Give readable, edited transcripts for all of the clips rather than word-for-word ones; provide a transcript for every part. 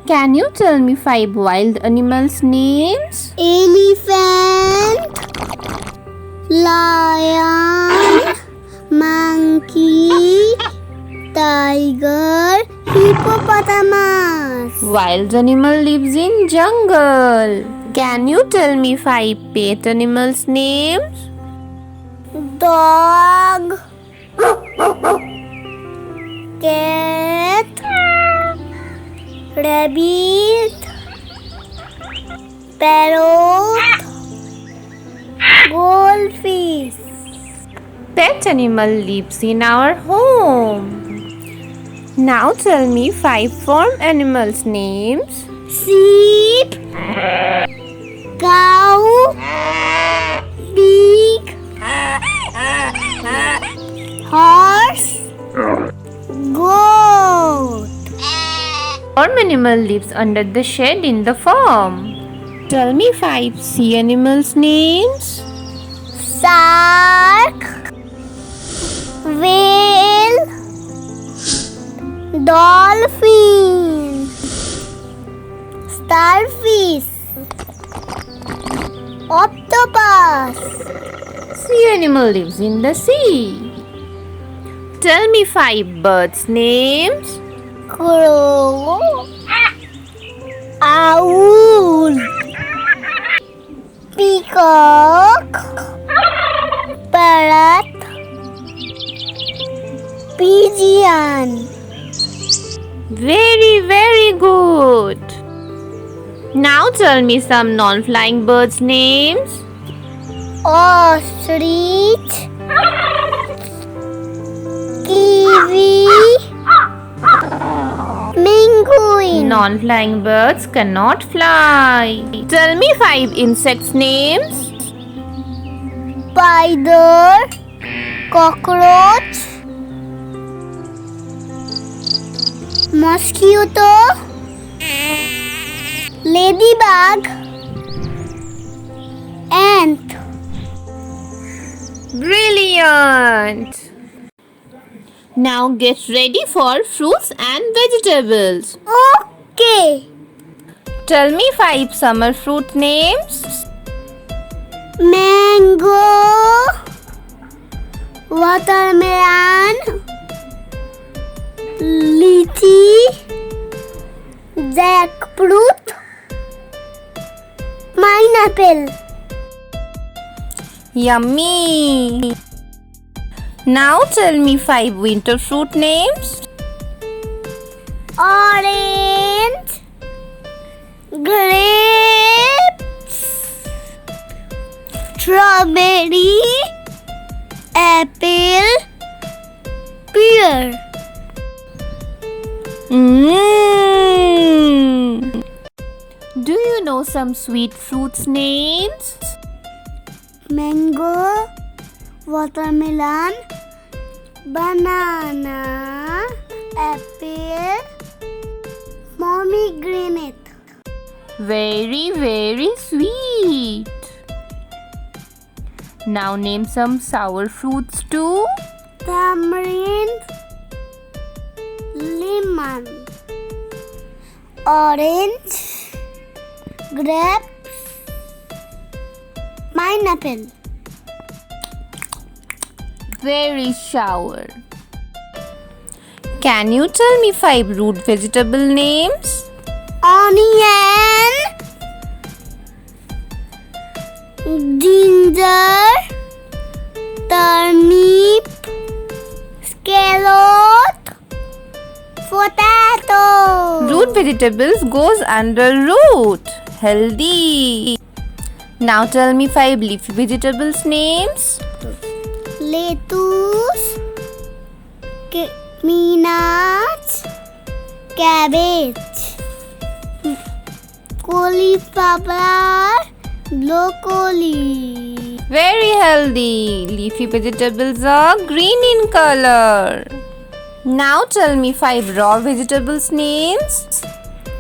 Can you tell me 5 wild animals' names? Elephant, lion, monkey, tiger, hippopotamus. Wild animal lives in jungle. Can you tell me 5 pet animals' names? Dog, cat, rabbit, parrot, goldfish. Pet animal lives in our home. Now tell me 5 farm animals' names. Sheep, cow, pig, horse, goat. Farm animal lives under the shed in the farm. Tell me 5 sea animals' names. Shark, whale, dolphin, starfish, octopus. Sea animal lives in the sea. Tell me 5 birds' names. Crow, owl, peacock, parrot, pigeon. Very, very good. Now tell me some non-flying birds' names. Ostrich, kiwi, penguin. Non-flying birds cannot fly. Tell me 5 insects' names. Spider, cockroach, mosquito, ladybug, ant. Brilliant! Now get ready for fruits and vegetables. Okay. Tell me 5 summer fruit names. Mango, watermelon, lychee, jackfruit, pineapple. Yummy! Now tell me 5 winter fruit names. Orange, grapes, strawberry, apple, pear. Do you know some sweet fruits names? Mango, watermelon, banana, apple, pomegranate. Very, very sweet. Now name some sour fruits too. Tamarind, lemon, orange, grapes, pineapple. Very sour. Can you tell me 5 root vegetable names? Onion, ginger, turnip, scallop, potato. Root vegetables goes under root. Healthy. Now tell me 5 leafy vegetables names. Lettuce, spinach, cabbage, cauliflower, broccoli. Very healthy. Leafy vegetables are green in color. Now tell me 5 raw vegetables names.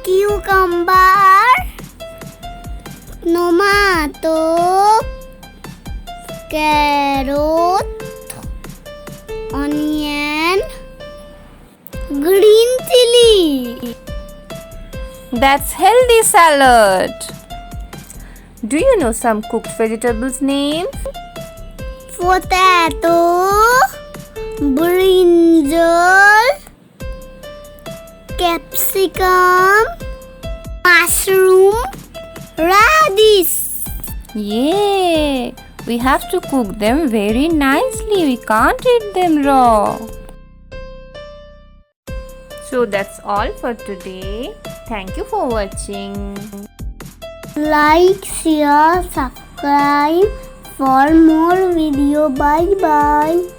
Cucumber, tomato, carrot, onion, green chili. That's healthy salad. Do you know some cooked vegetables names? Potato, brinjal, capsicum, mushroom, radish. Yay! We have to cook them very nicely. We can't eat them raw. So that's all for today. Thank you for watching. Like, share, subscribe for more video. Bye bye.